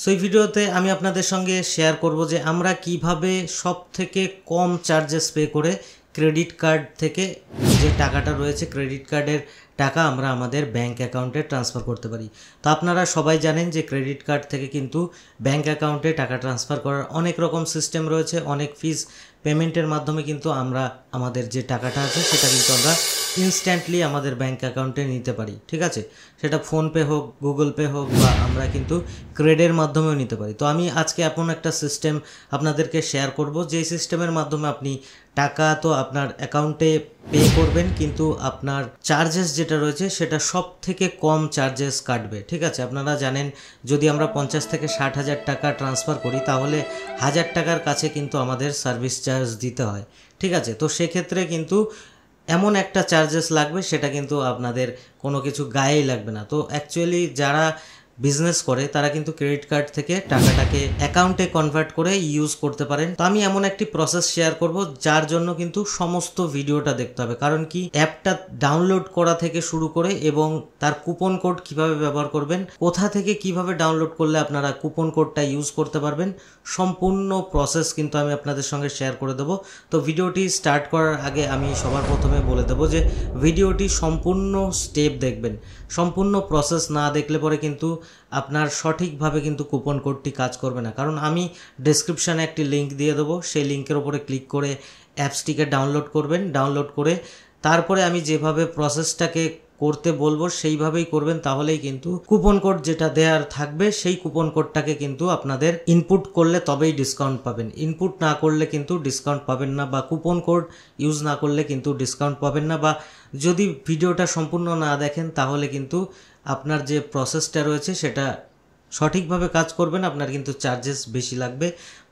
So এই ভিডিওতে আমি আপনাদের সঙ্গে শেয়ার করব যে আমরা কিভাবে সবথেকে কম চার্জেস পে করে ক্রেডিট কার্ড থেকে যে টাকাটা রয়েছে ক্রেডিট কার্ডের টাকা আমরা আমাদের ব্যাংক অ্যাকাউন্টে ট্রান্সফার করতে পারি। তো আপনারা সবাই জানেন যে ক্রেডিট কার্ড থেকে কিন্তু ব্যাংক অ্যাকাউন্টে টাকা ট্রান্সফার করার অনেক রকম সিস্টেম রয়েছে, অনেক ফিস পেমেন্টের মাধ্যমে কিন্তু আমরা আমাদের যে টাকাটা আছে সেটা কিন্তু আমরা ইনস্ট্যান্টলি আমাদের ব্যাংক অ্যাকাউন্টে নিতে পারি। ঠিক আছে, সেটা ফোনপে হোক, গুগল পে হোক, বা আমরা কিন্তু ক্রেডের মাধ্যমেও নিতে পারি। তো আমি আজকে এমন একটা সিস্টেম আপনাদেরকে শেয়ার করব যেই সিস্টেমের মাধ্যমে আপনি টাকা তো আপনার অ্যাকাউন্টে পে করবেন, কিন্তু আপনার চার্জেস যেটা রয়েছে সেটা সব থেকে কম চার্জেস কাটবে। ঠিক আছে, আপনারা জানেন যদি আমরা 50 থেকে 60,000 টাকা ট্রান্সফার করি তাহলে 1000 টাকার কাছে কিন্তু আমাদের সার্ভিস চার্জ দিতে হয়। ঠিক আছে, তো সেক্ষেত্রে কিন্তু এমন একটা চার্জেস লাগবে সেটা কিন্তু আপনাদের কোনো কিছু গায়েই লাগবে না। তো অ্যাকচুয়ালি যারা বিজনেস করে তারা কিন্তু ক্রেডিট কার্ড থেকে টাকাটাকে অ্যাকাউন্টে কনভার্ট করে ইউজ করতে পারেন। তো আমি এমন একটি প্রসেস শেয়ার করব যার জন্য কিন্তু সমস্ত ভিডিওটা দেখতে হবে, কারণ কি অ্যাপটা ডাউনলোড করা থেকে শুরু করে এবং তার কুপন কোড কিভাবে ব্যবহার করবেন, কোথা থেকে কিভাবে ডাউনলোড করলে আপনারা কুপন কোডটা ইউজ করতে পারবেন, সম্পূর্ণ প্রসেস কিন্তু আমি আপনাদের সঙ্গে শেয়ার করে দেবো। তো ভিডিওটি স্টার্ট করার আগে আমি সবার প্রথমে বলে দেবো যে ভিডিওটি সম্পূর্ণ স্টেপ দেখবেন, সম্পূর্ণ প্রসেস না দেখলে পরে কিন্তু আপনার সঠিকভাবে কিন্তু কুপন কোডটি কাজ করবে না। কারণ আমি ডেসক্রিপশানে একটি লিঙ্ক দিয়ে দেবো, সেই লিঙ্কের ওপরে ক্লিক করে অ্যাপসটিকে ডাউনলোড করবেন। ডাউনলোড করে তারপরে আমি যেভাবে প্রসেসটাকে করতে বলবো সেইভাবেই করবেন, তাহলেই কিন্তু কুপন কোড যেটা দেওয়ার থাকবে সেই কুপন কোডটাকে কিন্তু আপনাদের ইনপুট করলে তবেই ডিসকাউন্ট পাবেন। ইনপুট না করলে কিন্তু ডিসকাউন্ট পাবেন না, বা কুপন কোড ইউজ না করলে কিন্তু ডিসকাউন্ট পাবেন না, বা যদি ভিডিওটা সম্পূর্ণ না দেখেন তাহলে কিন্তু আপনার যে প্রসেসটা রয়েছে সেটা সঠিকভাবে কাজ করবেন, আপনার কিন্তু চার্জেস বেশি লাগবে।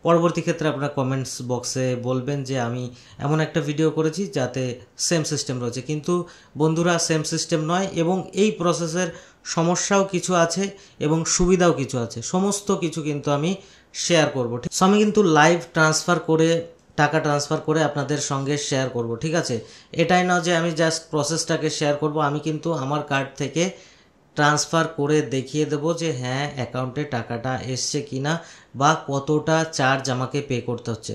পরবর্তী ক্ষেত্রে আপনার কমেন্টস বক্সে বলবেন যে আমি এমন একটা ভিডিও করেছি যাতে সেম সিস্টেম রয়েছে, কিন্তু বন্ধুরা সেম সিস্টেম নয়, এবং এই প্রসেসের সমস্যাও কিছু আছে এবং সুবিধাও কিছু আছে। সমস্ত কিছু কিন্তু আমি শেয়ার করব। ঠিক, আমি কিন্তু লাইভ ট্রান্সফার করে টাকা ট্রান্সফার করে আপনাদের সঙ্গে শেয়ার করব। ঠিক আছে, এটাই না যে আমি জাস্ট প্রসেসটাকে শেয়ার করব, আমি কিন্তু আমার কার্ড থেকে ট্রান্সফার করে দেখিয়ে দেবো যে হ্যাঁ অ্যাকাউন্টে টাকাটা এসছে কিনা বা কতটা চার্জ আমাকে পে করতে হচ্ছে।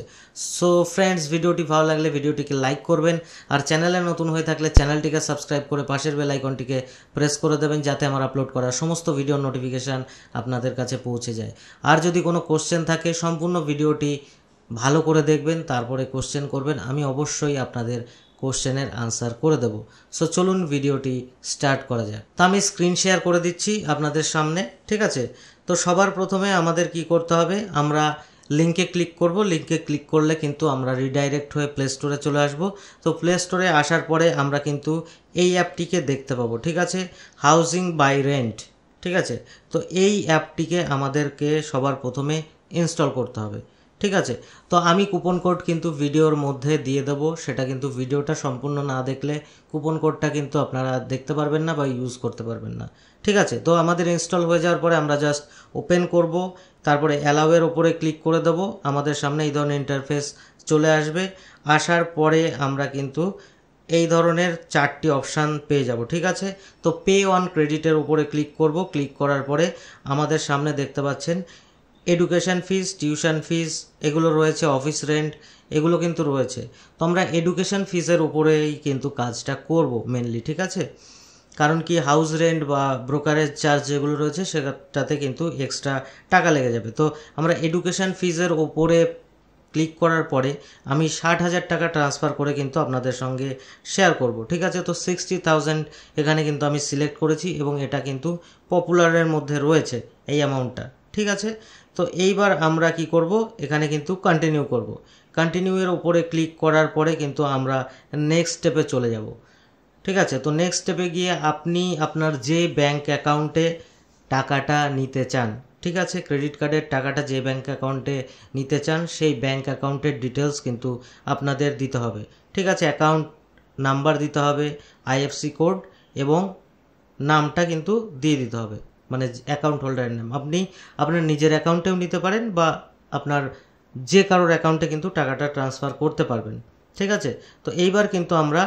সো ফ্রেন্ডস, ভিডিওটি ভালো লাগলে ভিডিওটিকে লাইক করবেন, আর চ্যানেলে নতুন হয়ে থাকলে চ্যানেলটিকে সাবস্ক্রাইব করে পাশের বেল আইকনটিকে প্রেস করে দেবেন যাতে আমার আপলোড করা সমস্ত ভিডিওর নোটিফিকেশান আপনাদের কাছে পৌঁছে যায়। আর যদি কোনো কোশ্চেন থাকে সম্পূর্ণ ভিডিওটি ভালো করে দেখবেন, তারপরে কোশ্চেন করবেন, আমি অবশ্যই আপনাদের কোশ্চেনের আনসার করে দেব। সো চলুন ভিডিওটি স্টার্ট করা যাক। তো আমি স্ক্রিন শেয়ার করে দিচ্ছি আপনাদের সামনে। ঠিক আছে, তো সবার প্রথমে আমাদের কি করতে হবে, আমরা লিঙ্কে ক্লিক করব। লিঙ্কে ক্লিক করলে কিন্তু আমরা রিডাইরেক্ট হয়ে প্লে স্টোরে চলে আসব। তো প্লে স্টোরে আসার পরে আমরা কিন্তু এই অ্যাপটিকে দেখতে পাবো। ঠিক আছে, হাউজিং বাই রেন্ট। ঠিক আছে, তো এই অ্যাপটিকে আমাদেরকে সবার প্রথমে ইনস্টল করতে হবে। ঠিক আছে, তো আমি কুপন কোড কিন্তু ভিডিওর মধ্যে দিয়ে দেবো, সেটা কিন্তু ভিডিওটা সম্পূর্ণ না দেখলে কুপন কোডটা কিন্তু আপনারা দেখতে পারবেন না বা ইউজ করতে পারবেন না। ঠিক আছে, তো আমাদের ইনস্টল হয়ে যাওয়ার পরে আমরা জাস্ট ওপেন করব, তারপরে অ্যালাউয়ের ওপরে ক্লিক করে দেবো। আমাদের সামনে এই ধরনের ইন্টারফেস চলে আসবে। আসার পরে আমরা কিন্তু এই ধরনের 4টি অপশান পেয়ে যাব। ঠিক আছে, তো পে অন ক্রেডিটের উপরে ক্লিক করব। ক্লিক করার পরে আমাদের সামনে দেখতে পাচ্ছেন এডুকেশান ফিস, টিউশন ফিস এগুলো রয়েছে, অফিস রেন্ট এগুলো কিন্তু রয়েছে। তো আমরা এডুকেশান ফিসের উপরেই কিন্তু কাজটা করব মেনলি। ঠিক আছে, কারণ কি হাউস রেন্ট বা ব্রোকারেজ চার্জ যেগুলো রয়েছে সেটাতে কিন্তু এক্সট্রা টাকা লেগে যাবে। তো আমরা এডুকেশান ফিসের ওপরে ক্লিক করার পরে আমি 60,000 টাকা ট্রান্সফার করে কিন্তু আপনাদের সঙ্গে শেয়ার করব। ঠিক আছে, তো 60,000 এখানে কিন্তু আমি সিলেক্ট করেছি এবং এটা কিন্তু পপুলারের মধ্যে রয়েছে এই অ্যামাউন্টটা। ঠিক আছে, তো এইবার আমরা কি করব, এখানে কিন্তু কন্টিনিউ করব। কন্টিনিউয়ের উপরে ক্লিক করার পরে কিন্তু আমরা নেক্সট স্টেপে চলে যাব। ঠিক আছে, তো নেক্সট স্টেপে গিয়ে আপনি আপনার যে ব্যাংক অ্যাকাউন্টে টাকাটা নিতে চান, ঠিক আছে, ক্রেডিট কার্ডের টাকাটা যে ব্যাংক অ্যাকাউন্টে নিতে চান সেই ব্যাংক অ্যাকাউন্টের ডিটেলস কিন্তু আপনাদের দিতে হবে। ঠিক আছে, অ্যাকাউন্ট নাম্বার দিতে হবে, আইএফসি কোড এবং নামটা কিন্তু দিয়ে দিতে হবে, মানে অ্যাকাউন্ট হোল্ডারের নাম। আপনি আপনার নিজের অ্যাকাউন্টেও নিতে পারেন বা আপনার যে কারোর অ্যাকাউন্টে কিন্তু টাকাটা ট্রান্সফার করতে পারবেন। ঠিক আছে, তো এইবার কিন্তু আমরা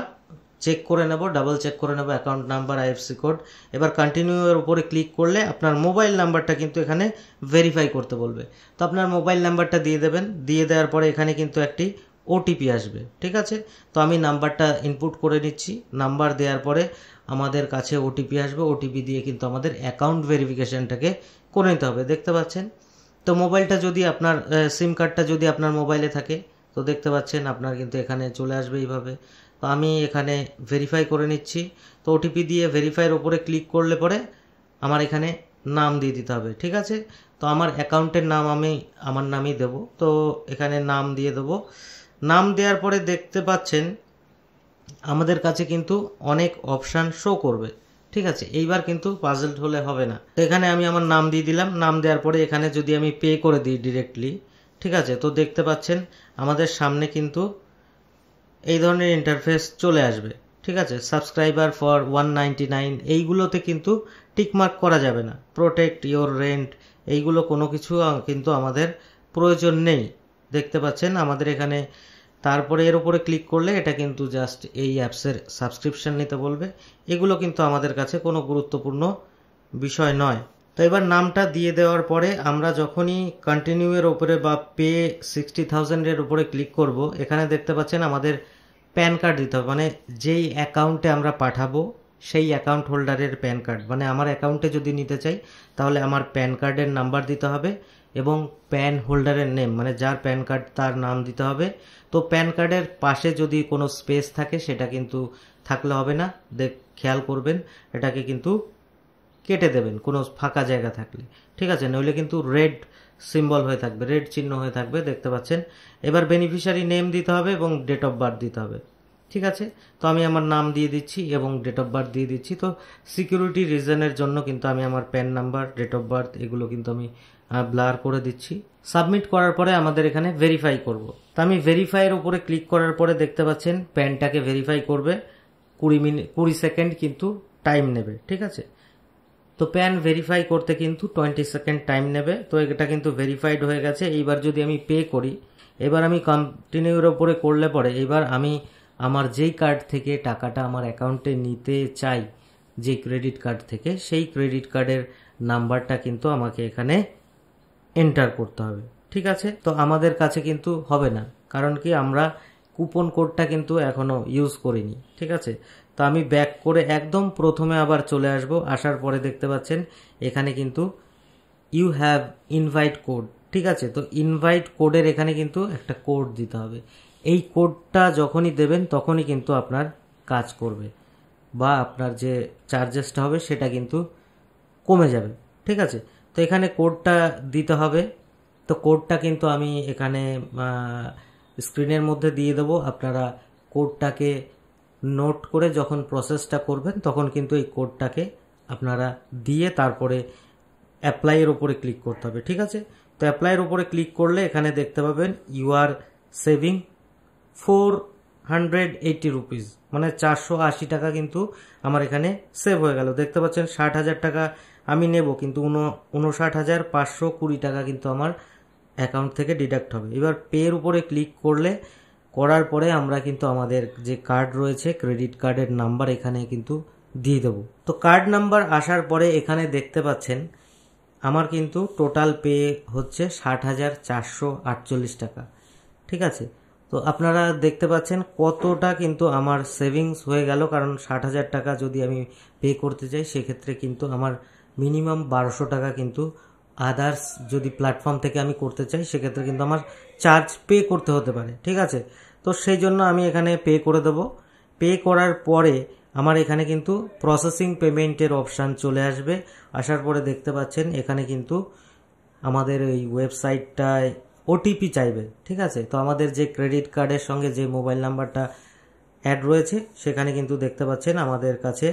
চেক করে নেব, ডাবল চেক করে নেব অ্যাকাউন্ট নাম্বার, আইএফসি কোড। এবার কন্টিনিউ এর উপরে ক্লিক করলে আপনার মোবাইল নাম্বারটা কিন্তু এখানে ভেরিফাই করতে বলবে। তো আপনার মোবাইল নাম্বারটা দিয়ে দেবেন, দিয়ে দেওয়ার পরে এখানে কিন্তু একটি ওটিপি আসবে, ঠিক আছে। তো আমি নাম্বারটা ইনপুট করে নিচ্ছি, নাম্বার দেওয়ার পরে আমাদের কাছে ওটিপি আসবে, ওটিপি দিয়ে কিন্তু আমাদের অ্যাকাউন্ট ভেরিফিকেশনটাকে করে নিতে হবে, দেখতে পাচ্ছেন। তো মোবাইলটা যদি আপনার সিম কার্ডটা যদি আপনার মোবাইলে থাকে তো দেখতে পাচ্ছেন আপনার কিন্তু এখানে চলে আসবে এইভাবে। তো আমি এখানে ভেরিফাই করে নিচ্ছি। তো ওটিপি দিয়ে ভেরিফাইয়ের ওপরে ক্লিক করলে পরে আমার এখানে নাম দিয়ে দিতে হবে, ঠিক আছে। তো আমার অ্যাকাউন্টের নাম আমি আমার নামই দেব, তো এখানে নাম দিয়ে দেবো। নাম দেওয়ার পরে দেখতে পাচ্ছেন আমাদের কাছে কিন্তু অনেক অপশান শো করবে, ঠিক আছে। এইবার কিন্তু পাজলড হলে হবে না। তো এখানে আমি আমার নাম দিয়ে দিলাম, নাম দেওয়ার পরে এখানে যদি আমি পে করে দিই ডিরেক্টলি, ঠিক আছে, তো দেখতে পাচ্ছেন আমাদের সামনে কিন্তু এই ধরনের ইন্টারফেস চলে আসবে, ঠিক আছে। সাবস্ক্রাইবার ফর 199 এইগুলোতে কিন্তু টিকমার্ক করা যাবে না, প্রোটেক্ট ইওর রেন্ট এইগুলো কোনো কিছু কিন্তু আমাদের প্রয়োজন নেই, দেখতে পাচ্ছেন আমাদের এখানে। তারপরে এর উপরে ক্লিক করলে এটা কিন্তু জাস্ট এই অ্যাপসের সাবস্ক্রিপশন নিতে বলবে, এগুলো কিন্তু আমাদের কাছে কোনো গুরুত্বপূর্ণ বিষয় নয়। তো এবার নামটা দিয়ে দেওয়ার পরে আমরা যখনই কন্টিনিউ এর উপরে বা পে 60,000 এর উপরে ক্লিক করব, এখানে দেখতে পাচ্ছেন আমাদের প্যান কার্ড দিতে হবে, মানে যেই অ্যাকাউন্টে আমরা পাঠাবো সেই অ্যাকাউন্ট হোল্ডারের প্যান কার্ড, মানে আমার অ্যাকাউন্টে যদি নিতে চাই তাহলে আমার প্যান কার্ডের নাম্বার দিতে হবে এবং প্যান হোল্ডারের নেম, মানে যার প্যান কার্ড তার নাম দিতে হবে। তো প্যান কার্ডের পাশে যদি কোনো স্পেস থাকে সেটা কিন্তু থাকলে হবে না, খেয়াল করবেন এটাকে কিন্তু কেটে দেবেন কোনো ফাঁকা জায়গা থাকলে, ঠিক আছে, নইলে কিন্তু রেড সিম্বল হয়ে থাকবে, রেড চিহ্ন হয়ে থাকবে, দেখতে পাচ্ছেন। এবার বেনিফিশিয়ারি নেম দিতে হবে এবং ডেট অফ বার্থ দিতে হবে, ঠিক আছে। তো আমি আমার নাম দিয়ে দিচ্ছি এবং ডেট অফ বার্থ দিয়ে দিচ্ছি। তো সিকিউরিটি রিজনের জন্য কিন্তু আমি আমার PAN number, date of birth এগুলো কিন্তু আমি ব্লার করে দিচ্ছি। সাবমিট করার পরে আমাদের এখানে ভেরিফাই করব। তো আমি ভেরিফাইয়ের উপরে ক্লিক করার পরে দেখতে পাচ্ছেন প্যানটাকে ভেরিফাই করবে, 20 সেকেন্ড কিন্তু টাইম নেবে, ঠিক আছে। তো প্যান ভেরিফাই করতে কিন্তু 20 সেকেন্ড টাইম নেবে। তো এটা কিন্তু ভেরিফাইড হয়ে গেছে। এইবার যদি আমি পে করি, এবার আমি কন্টিনিউর ওপরে করলে পরে এবার আমি আমার যেই কার্ড থেকে টাকাটা আমার অ্যাকাউন্টে নিতে চাই, যে ক্রেডিট কার্ড থেকে, সেই ক্রেডিট কার্ডের নাম্বারটা কিন্তু আমাকে এখানে এন্টার করতে হবে, ঠিক আছে। তো আমাদের কাছে কিন্তু হবে না, কারণ কি আমরা কুপন কোডটা কিন্তু এখনো ইউজ করিনি, ঠিক আছে। তো আমি ব্যাক করে একদম প্রথমে আবার চলে আসব, আসার পরে দেখতে পাচ্ছেন এখানে কিন্তু ইউ হ্যাভ ইনভাইট কোড, ঠিক আছে। তো ইনভাইট কোডের এখানে কিন্তু একটা কোড দিতে হবে, এই কোডটা যখনই দেবেন তখনই কিন্তু আপনার কাজ করবে বা আপনার যে চার্জেসটা হবে সেটা কিন্তু কমে যাবে, ঠিক আছে। তো এখানে কোডটা দিতে হবে। তো কোডটা কিন্তু আমি এখানে স্ক্রিনের মধ্যে দিয়ে দেবো, আপনারা কোডটাকে নোট করে যখন প্রসেসটা করবেন তখন কিন্তু এই কোডটাকে আপনারা দিয়ে তারপরে অ্যাপ্লাইয়ের উপরে ক্লিক করতে হবে, ঠিক আছে। তো অ্যাপ্লাইয়ের উপরে ক্লিক করলে এখানে দেখতে পাবেন ইউ আর সেভিং 480 রুপিস, মানে 480 টাকা কিন্তু আমার এখানে সেভ হয়ে গেল। দেখতে পাচ্ছেন 60,000 টাকা আমি নেব, কিন্তু 59,520 টাকা কিন্তু আমার অ্যাকাউন্ট থেকে ডিডাক্ট হবে। এবার পের উপরে ক্লিক করার পরে আমরা কিন্তু আমাদের যে কার্ড রয়েছে ক্রেডিট কার্ডের নাম্বার এখানে কিন্তু দিয়ে দেবো। তো কার্ড নাম্বার আসার পরে এখানে দেখতে পাচ্ছেন আমার কিন্তু টোটাল পে হচ্ছে 60,448 টাকা, ঠিক আছে। তো আপনারা দেখতে পাচ্ছেন কতটা কিন্তু আমার সেভিংস হয়ে গেল, কারণ 60,000 টাকা যদি আমি পে করতে চাই সেক্ষেত্রে কিন্তু আমার মিনিমাম 1200 টাকা কিন্তু আদার্স যদি প্ল্যাটফর্ম থেকে আমি করতে চাই সেক্ষেত্রে কিন্তু আমার চার্জ পে করতে হতে পারে, ঠিক আছে। তো সেই জন্য আমি এখানে পে করে দেবো। পে করার পরে আমার এখানে কিন্তু প্রসেসিং পেমেন্টের অপশান চলে আসবে। আসার পরে দেখতে পাচ্ছেন এখানে কিন্তু আমাদের এই ওয়েবসাইটটায় ওটিপি চাইবে, ঠিক আছে। তো আমাদের যে ক্রেডিট কার্ডের সঙ্গে যে মোবাইল নাম্বারটা অ্যাড রয়েছে সেখানে কিন্তু দেখতে পাচ্ছেন আমাদের কাছে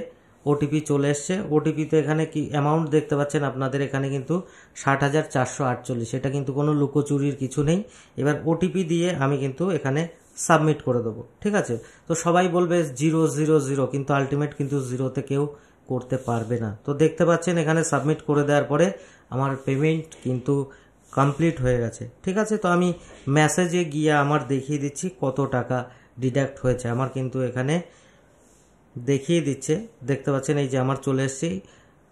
ওটিপি চলে এসছে। ওটিপিতে এখানে কি অ্যামাউন্ট দেখতে পাচ্ছেন আপনাদের এখানে কিন্তু 60,448, এটা কিন্তু কোনো লুকোচুরির কিছু নেই। এবার ওটিপি দিয়ে আমি কিন্তু এখানে সাবমিট করে দেবো, ঠিক আছে। তো সবাই বলবে 000, কিন্তু আলটিমেট কিন্তু জিরোতে কেউ করতে পারবে না। তো দেখতে পাচ্ছেন এখানে সাবমিট করে দেওয়ার পরে আমার পেমেন্ট কিন্তু কমপ্লিট হয়ে গেছে, ঠিক আছে। তো আমি মেসেজে গিয়ে আমার দেখিয়ে দিচ্ছি কত টাকা ডিডাক্ট হয়েছে। আমার কিন্তু এখানে দেখিয়ে দিচ্ছে, দেখতে পাচ্ছেন এই যে আমার চলে এসেছি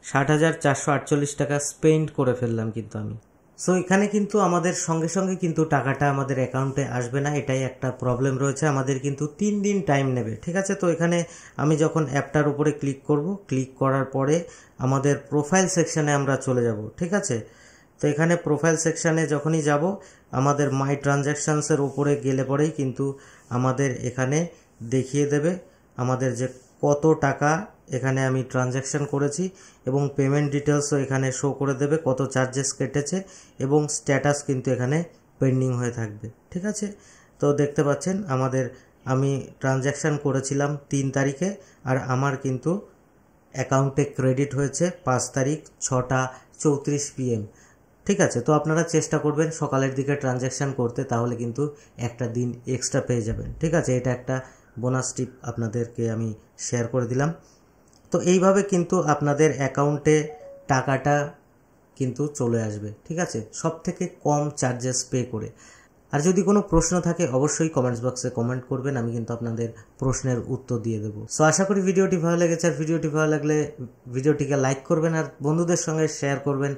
60,448 টাকা স্পেন্ড করে ফেললাম কিন্তু আমি। সো এখানে কিন্তু আমাদের সঙ্গে সঙ্গে কিন্তু টাকাটা আমাদের অ্যাকাউন্টে আসবে না, এটাই একটা প্রবলেম রয়েছে, আমাদের কিন্তু 3 দিন টাইম নেবে। ঠিক আছে, তো এখানে আমি যখন অ্যাপটার উপরে ক্লিক করব, ক্লিক করার পরে আমাদের প্রোফাইল সেকশানে আমরা চলে যাব। ঠিক আছে, তো এখানে প্রোফাইল সেকশানে যখনই যাব আমাদের মাই ট্রানজ্যাকশানসের উপরে গেলে পরেই কিন্তু আমাদের এখানে দেখিয়ে দেবে আমাদের যে কত টাকা এখানে আমি ট্রানজ্যাকশান করেছি, এবং পেমেন্ট ডিটেলসও এখানে শো করে দেবে, কত চার্জেস কেটেছে, এবং স্ট্যাটাস কিন্তু এখানে পেন্ডিং হয়ে থাকবে। ঠিক আছে, তো দেখতে পাচ্ছেন আমি ট্রানজ্যাকশান করেছিলাম 3 তারিখে, আর আমার কিন্তু অ্যাকাউন্টে ক্রেডিট হয়েছে 5 তারিখ 6:34 PM। ঠিক আছে, তো আপনারা চেষ্টা করবেন সকালের দিকে ট্রানজ্যাকশান করতে, তাহলে কিন্তু একটা দিন এক্সট্রা পেয়ে যাবেন। ঠিক আছে, এটা একটা বোনাস টিপ আপনাদেরকে আমি শেয়ার করে দিলাম। তো এইভাবে কিন্তু আপনাদের অ্যাকাউন্টে টাকাটা কিন্তু চলে আসবে। ঠিক আছে, সব থেকে কম চার্জেস পে করে। আর যদি কোনো প্রশ্ন থাকে অবশ্যই কমেন্টস বক্সে কমেন্ট করবেন, আমি কিন্তু আপনাদের প্রশ্নের উত্তর দিয়ে দেবো। সো আশা করি ভিডিওটি ভালো লেগেছে, আর ভিডিওটি ভালো লাগলে ভিডিওটিকে লাইক করবেন আর বন্ধুদের সঙ্গে শেয়ার করবেন।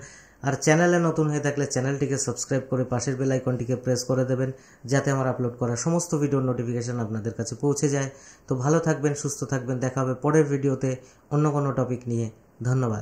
আর চ্যানেলে নতুন হয়ে থাকলে চ্যানেলটিকে সাবস্ক্রাইব করে পাশের বেল আইকনটিকে প্রেস করে দেবেন, যাতে আমার আপলোড করা সমস্ত ভিডিওর নোটিফিকেশন আপনাদের কাছে পৌঁছে যায়। তো ভালো থাকবেন, সুস্থ থাকবেন, দেখা হবে পরের ভিডিওতে অন্য কোনো টপিক নিয়ে। ধন্যবাদ।